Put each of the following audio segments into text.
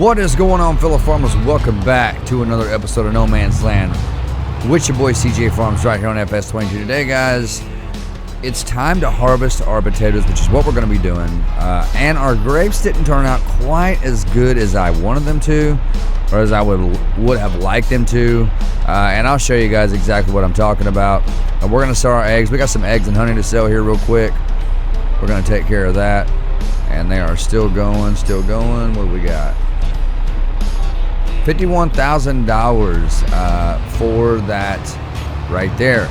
What is going on, fellow farmers? Welcome back to another episode of No Man's Land with your boy CJ Farms right here on FS22. Today, guys, it's time to harvest our potatoes, which is what we're going to be doing. And our grapes didn't turn out quite as good as I wanted them to, or as I would have liked them to. And I'll show you guys exactly what I'm talking about. We're going to sell our eggs. We got some eggs and honey to sell here real quick. We're going to take care of that. And they are still going, still going. What do we got? $51,000 for that right there.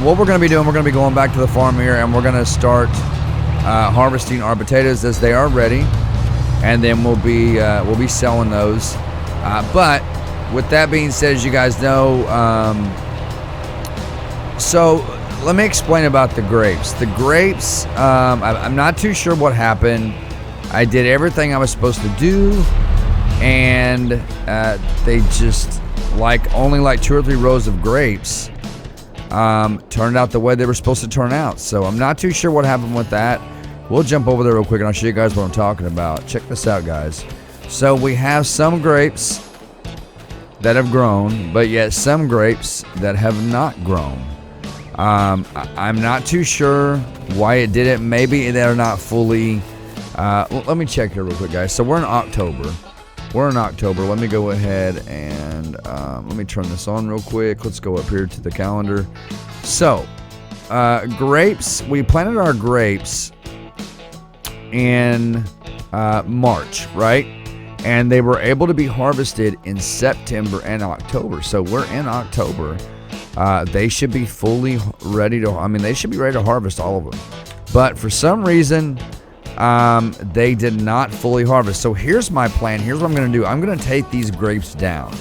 What we're going to be doing, we're going to be going back to the farm here, and we're going to start harvesting our potatoes as they are ready, and then we'll be selling those. But with that being said, as you guys know, so let me explain about the grapes. The grapes, I'm not too sure what happened. I did everything I was supposed to do, and they just only 2 or 3 rows of grapes turned out the way they were supposed to turn out. So I'm not too sure what happened with that. We'll jump over there real quick and I'll show you guys what I'm talking about. Check this out, guys. So we have some grapes that have grown, but yet some grapes that have not grown. I'm not too sure why it did it. Maybe they're not fully let me check here real quick, guys. So we're in October. Let me go ahead and let me turn this on real quick. Let's go up here to the calendar. So, grapes. We planted our grapes in March, right? And they were able to be harvested in September and October. So we're in October. They should be fully ready to. They should be ready to harvest all of them. But for some reason, they did not fully harvest. So here's my plan. Here's what I'm going to do. I'm going to take these grapes down.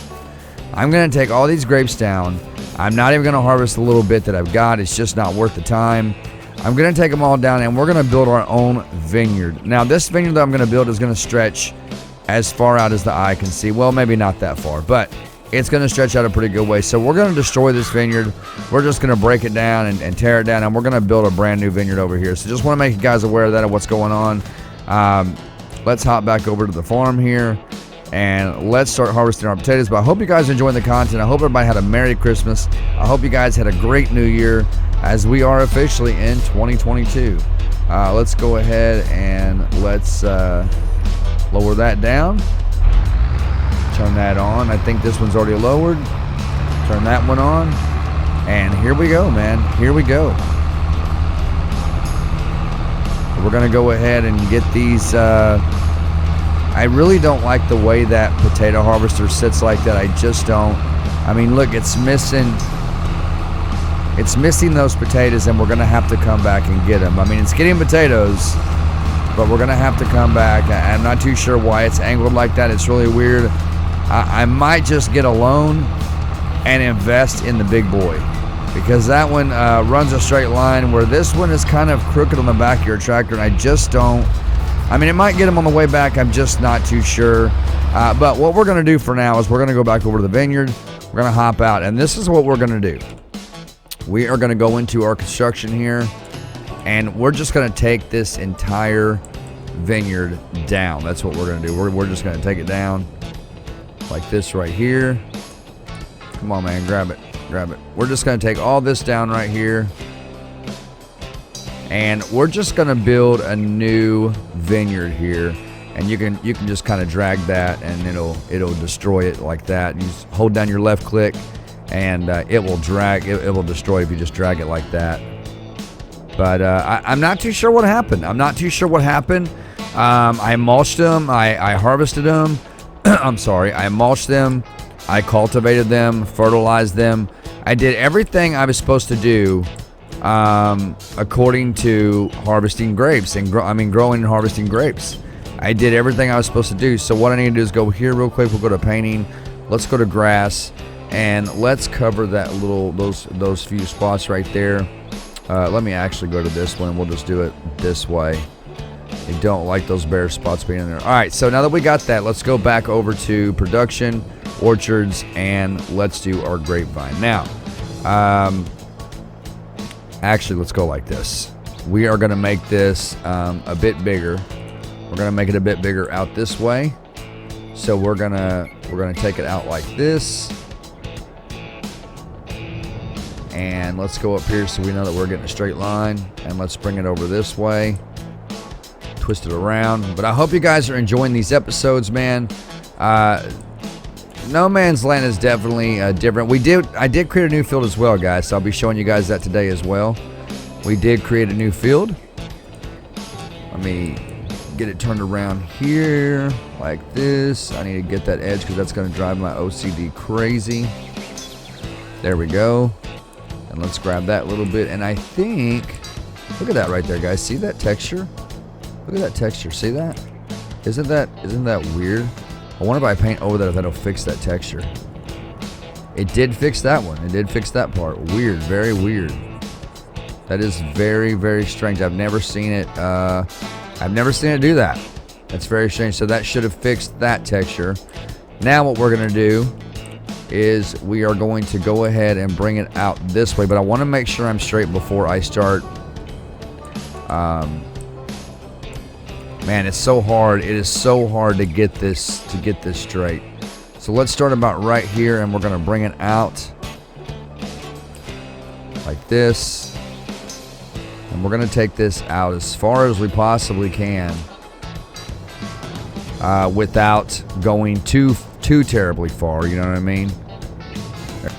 I'm going to take all these grapes down. I'm not even going to harvest a little bit that I've got. It's just not worth the time. I'm going to take them all down, and we're going to build our own vineyard. Now, this vineyard that I'm going to build is going to stretch as far out as the eye can see. Well, maybe not that far, but it's going to stretch out a pretty good way. So we're going to destroy this vineyard. We're just going to break it down and tear it down, and we're going to build a brand new vineyard over here. So just want to make you guys aware of that, of what's going on. Let's hop back over to the farm here, and let's start harvesting our potatoes. But I hope you guys are enjoying the content. I hope everybody had a Merry Christmas. I hope you guys had a great New Year, as we are officially in 2022. Let's go ahead and let's lower that down. Turn that on. I think this one's already lowered. Turn that one on. And here we go, man. Here we go. We're going to go ahead and get these. I really don't like the way that potato harvester sits like that. I just don't. Look, it's missing. It's missing those potatoes, and we're going to have to come back and get them. It's getting potatoes, but we're going to have to come back. I'm not too sure why it's angled like that. It's really weird. I might just get a loan and invest in the big boy, because that one runs a straight line, where this one is kind of crooked on the back of your tractor, and I just don't. It might get them on the way back. I'm just not too sure. But what we're going to do for now is we're going to go back over to the vineyard. We're going to hop out, and this is what we're going to do. We are going to go into our construction here, and we're just going to take this entire vineyard down. That's what we're going to do. We're just going to take it down like this right here. Come on, man, grab it. We're just going to take all this down right here, and we're just going to build a new vineyard here. And you can just kind of drag that, and it'll destroy it like that. You just hold down your left click, and it will drag. It will destroy if you just drag it like that. But I'm not too sure what happened. I mulched them. I harvested them. I'm sorry. I mulched them. I cultivated them, fertilized them. I did everything I was supposed to do according to harvesting grapes and growing and harvesting grapes. I did everything I was supposed to do. So what I need to do is go here real quick. We'll go to painting. Let's go to grass, and let's cover that those few spots right there. Let me actually go to this one. We'll just do it this way. I don't like those bare spots being in there. All right, so now that we got that, let's go back over to production, orchards, and let's do our grapevine. Now, actually, let's go like this. We are going to make this a bit bigger. We're We're gonna make it a bit bigger out this way. So we're gonna take it out like this. And let's go up here so we know that we're getting a straight line. And let's bring it over this way. Twist it around. But I hope you guys are enjoying these episodes, man. No Man's Land is definitely different. I did create a new field as well, guys. So I'll be showing you guys that today as well. We did create a new field. Let me get it turned around here like this. I need to get that edge because that's going to drive my OCD crazy. There we go. And let's grab that a little bit. And I think, look at that right there, guys. See that texture? Look at that texture. See that? Isn't that weird? I wonder if I paint over that, if that'll fix that texture. It did fix that one. It did fix that part. Weird. Very weird. That is very, very strange. I've never seen it. I've never seen it do that. That's very strange. So that should have fixed that texture. Now what we're going to do is we are going to go ahead and bring it out this way. But I want to make sure I'm straight before I start. Man, it's so hard. It is so hard to get this straight. So let's start about right here, and we're going to bring it out like this. And we're going to take this out as far as we possibly can without going too terribly far, you know what I mean?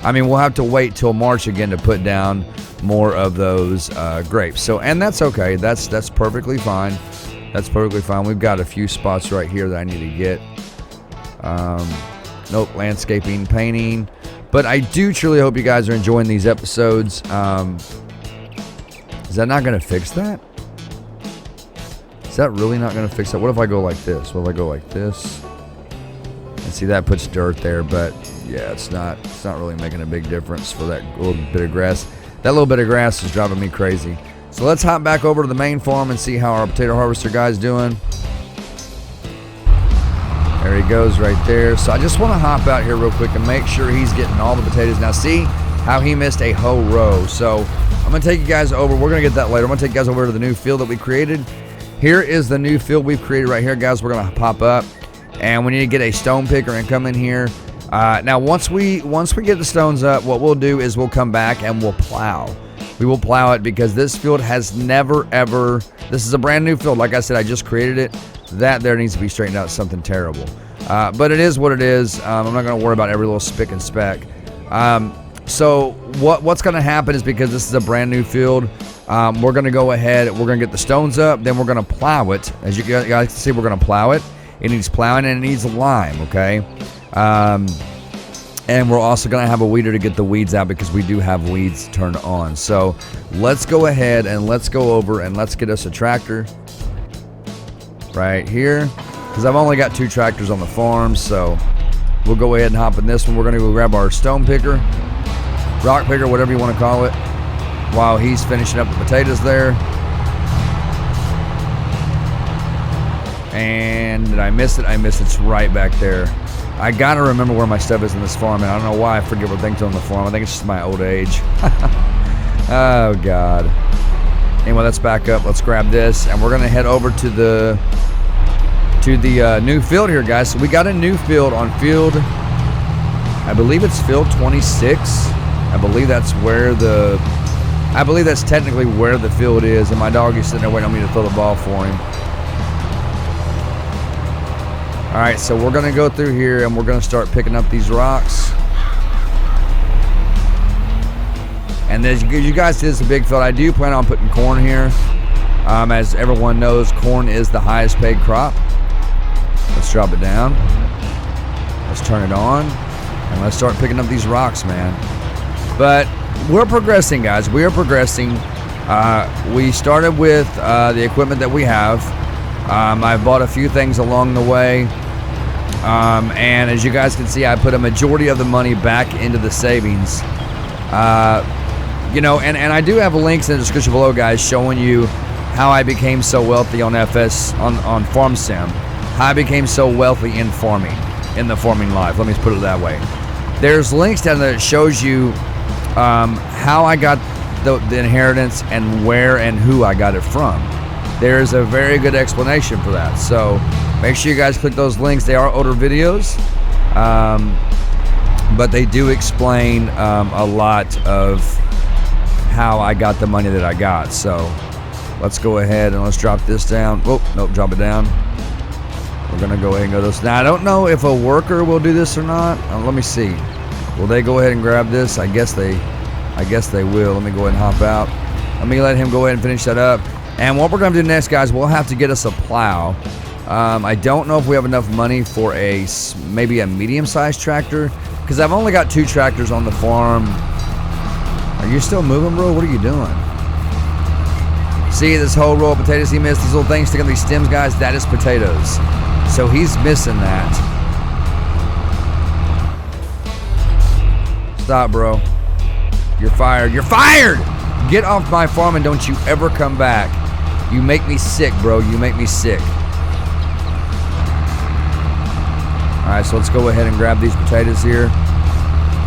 I mean, we'll have to wait till March again to put down more of those grapes. So, and that's okay. That's perfectly fine. That's perfectly fine. We've got a few spots right here that I need to get. Nope, landscaping, painting. But I do truly hope you guys are enjoying these episodes. Is that not going to fix that? Is that really not going to fix that? What if I go like this? What if I go like this? And see, that puts dirt there, but yeah, it's not really making a big difference for that little bit of grass. That little bit of grass is driving me crazy. So let's hop back over to the main farm and see how our potato harvester guy's doing. There he goes right there. So I just want to hop out here real quick and make sure he's getting all the potatoes. Now see how he missed a whole row. So I'm going to take you guys over. We're going to get that later. I'm going to take you guys over to the new field that we created. Here is the new field we've created right here, guys. We're going to pop up. And we need to get a stone picker and come in here. Now once we get the stones up, what we'll do is we'll come back and we'll plow. We will plow it because this field has never, ever... This is a brand new field. Like I said, I just created it. That there needs to be straightened out. Something terrible. But it is what it is. I'm not going to worry about every little spick and speck. So what's going to happen is because this is a brand new field, we're going to go ahead. We're going to get the stones up. Then we're going to plow it. As you guys can see, we're going to plow it. It needs plowing and it needs lime, okay? And we're also going to have a weeder to get the weeds out because we do have weeds turned on. So let's go ahead and let's go over and let's get us a tractor right here. Because I've only got 2 tractors on the farm, so we'll go ahead and hop in this one. We're going to go grab our stone picker, rock picker, whatever you want to call it, while he's finishing up the potatoes there. And did I miss it? I missed it. It's right back there. I gotta remember where my stuff is in this farm, and I don't know why I forget what things on the farm. I think it's just my old age. Oh God. Anyway, let's back up. Let's grab this, and we're gonna head over to the new field here, guys. So we got a new field on field. I believe it's field 26. I believe that's technically where the field is, and my dog is sitting there waiting on me to throw the ball for him. All right, so we're going to go through here and we're going to start picking up these rocks. And as you guys see, it's a big field. I do plan on putting corn here. As everyone knows, corn is the highest paid crop. Let's drop it down. Let's turn it on. And let's start picking up these rocks, man. But we're progressing, guys. We are progressing. We started with the equipment that we have. I've bought a few things along the way. And as you guys can see, I put a majority of the money back into the savings. You know, and I do have links in the description below, guys, showing you how I became so wealthy on FS, on Farm Sim. How I became so wealthy in farming, in the farming life. Let me put it that way. There's links down there that shows you how I got the inheritance and where and who I got it from. there's a very good explanation for that. So make sure you guys click those links. They are older videos, but they do explain a lot of how I got the money that I got. So let's go ahead and let's drop this down. Oh, nope, drop it down. We're gonna go ahead and go this. Now I don't know if a worker will do this or not. Let me see. Will they go ahead and grab this? I guess they will. Let me go ahead and hop out. Let me let him go ahead and finish that up. And what we're gonna do next, guys, we'll have to get us a plow. I don't know if we have enough money for maybe a medium-sized tractor, because I've only got 2 tractors on the farm. Are you still moving, bro? What are you doing? See this whole row of potatoes he missed? These little things sticking to these stems, guys? That is potatoes. So he's missing that. Stop, bro. You're fired. You're fired! Get off my farm and don't you ever come back. You make me sick, bro. You make me sick. Alright, so let's go ahead and grab these potatoes here.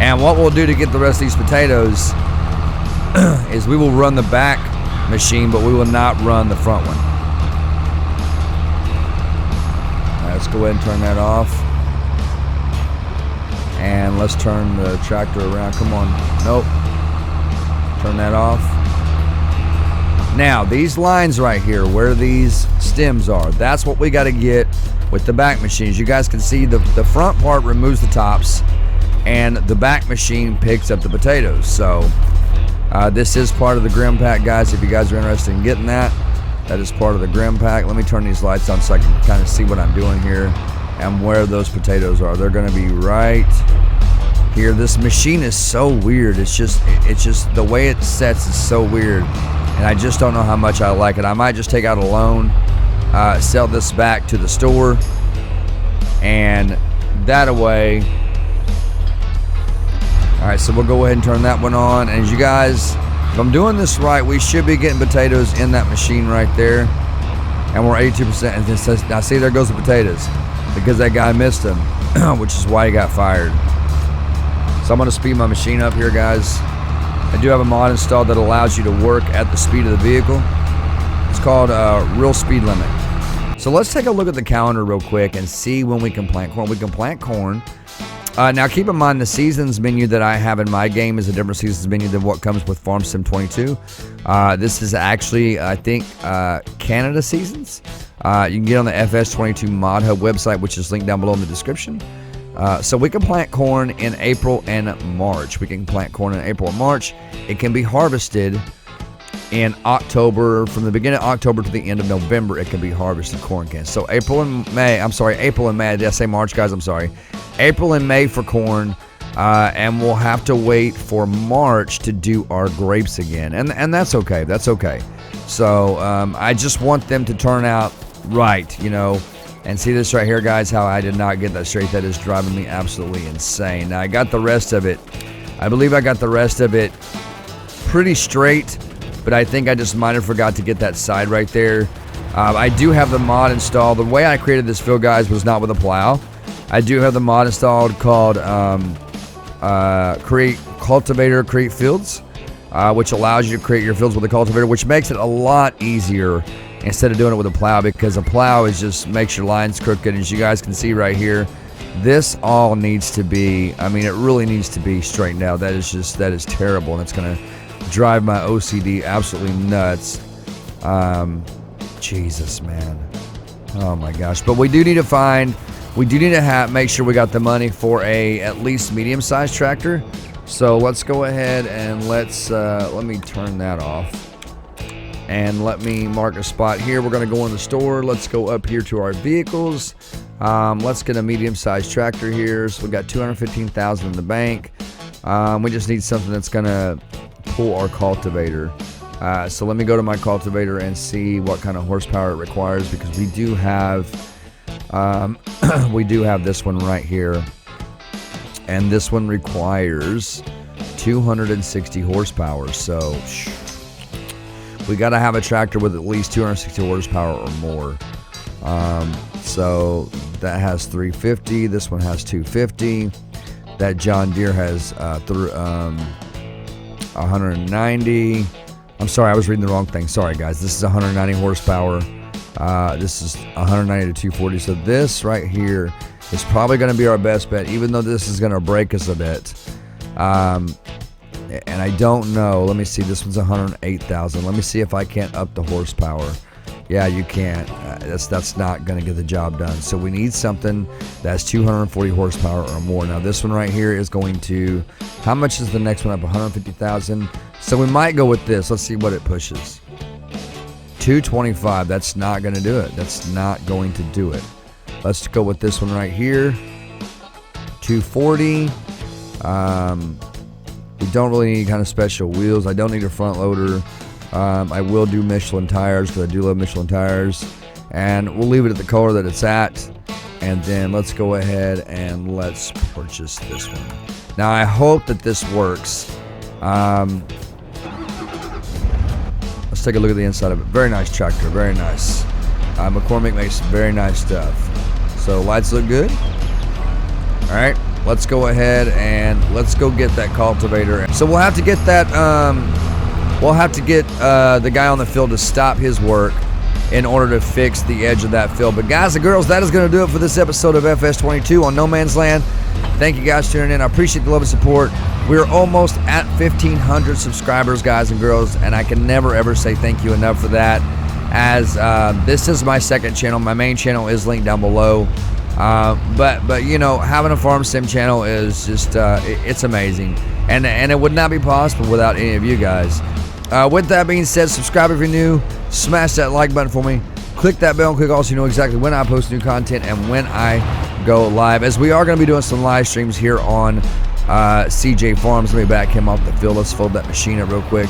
And what we'll do to get the rest of these potatoes is we will run the back machine, but we will not run the front one. Alright, let's go ahead and turn that off. And let's turn the tractor around. Come on. Nope. Turn that off. Now, these lines right here, where these stems are, that's what we got to get with the back machines. You guys can see the front part removes the tops, and the back machine picks up the potatoes. So, this is part of the Grim Pack, guys. If you guys are interested in getting that, that is part of the Grim Pack. Let me turn these lights on so I can kind of see what I'm doing here and where those potatoes are. They're going to be right here. This machine is so weird. It's just the way it sets is so weird, and I just don't know how much I like it. I might just take out a loan, sell this back to the store, and that away. Alright, so we'll go ahead and turn that one on. And as you guys, if I'm doing this right, we should be getting potatoes in that machine right there, and we're 82%. And it says, now see, there goes the potatoes because that guy missed them, which is why he got fired. So I'm going to speed my machine up here, guys. I do have a mod installed that allows you to work at the speed of the vehicle. It's called Real Speed Limit. So let's take a look at the calendar real quick and see when we can plant corn. We can plant corn. Now keep in mind the seasons menu that I have in my game is a different seasons menu than what comes with FarmSim22. This is actually, I think, Canada seasons. You can get on the FS22 ModHub website, which is linked down below in the description. So we can plant corn in April and March. We can plant corn in April and March. It can be harvested in October, from the beginning of October to the end of November. It can be harvested, corn can. So April and May. Did I say March, guys? I'm sorry. April and May for corn, and we'll have to wait for March to do our grapes again, and that's okay. That's okay. So I just want them to turn out right, you know. And see this right here, guys, how I did not get that straight. That is driving me absolutely insane. Now, I got the rest of it. I believe I got the rest of it pretty straight, but I think I just might have forgot to get that side right there. I do have the mod installed. The way I created this field, guys, was not with a plow. I do have the mod installed called Create Cultivator, Create Fields, which allows you to create your fields with a cultivator, which makes it a lot easier instead of doing it with a plow, because a plow is just makes your lines crooked. As you guys can see right here, this all needs to be, I mean, it really needs to be straightened out. That is terrible, and it's going to drive my OCD absolutely nuts. Jesus, man. Oh my gosh. But we do need to make sure we got the money for at least medium-sized tractor. So let's go ahead and let me turn that off. And let me mark a spot here. We're going to go in the store. Let's go up here to our vehicles. Let's get a medium-sized tractor here. So we got $215,000 in the bank. We just need something that's going to pull our cultivator. So let me go to my cultivator and see what kind of horsepower it requires, because we do have this one right here, and this one requires 260 horsepower. So we got to have a tractor with at least 260 horsepower or more. So that has 350. This one has 250. That John Deere has 190. I'm sorry, I was reading the wrong thing. Sorry, guys. This is 190 horsepower. This is 190 to 240. So this right here is probably going to be our best bet, even though this is going to break us a bit. And I don't know. Let me see. This one's 108,000. Let me see if I can't up the horsepower. Yeah, you can't. That's not going to get the job done. So we need something that's 240 horsepower or more. Now this one right here is going to, how much is the next one up? 150,000. So we might go with this. Let's see what it pushes. 225. That's not going to do it. That's not going to do it. Let's go with this one right here. 240. We don't really need kind of special wheels. I don't need a front loader. I will do Michelin tires because I do love Michelin tires. And we'll leave it at the color that it's at. And then let's go ahead and let's purchase this one. Now I hope that this works. Let's take a look at the inside of it. Very nice tractor, very nice. McCormick makes very nice stuff. So lights look good. All right, let's go ahead and let's go get that cultivator. So we'll have to get that. We'll have to get the guy on the field to stop his work in order to fix the edge of that field. But guys and girls, that is going to do it for this episode of FS22 on No Man's Land. Thank you guys for tuning in. I appreciate the love and support. We're almost at 1,500 subscribers, guys and girls, and I can never ever say thank you enough for that. As this is my second channel, my main channel is linked down below. But you know, having a farm sim channel is just it's amazing, and it would not be possible without any of you guys. With that being said, subscribe if you're new, smash that like button for me, click that bell and click also so you know exactly when I post new content and when I go live, as we are going to be doing some live streams here on CJ Farms. Let me back him off the field. Let's fold that machine up real quick,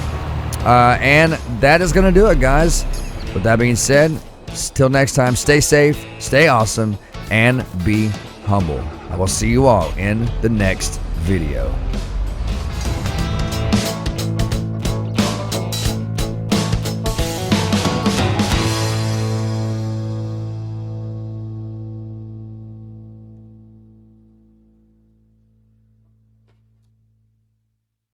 and that is going to do it, guys. With that being said, till next time, stay safe, stay awesome, and be humble. I will see you all in the next video.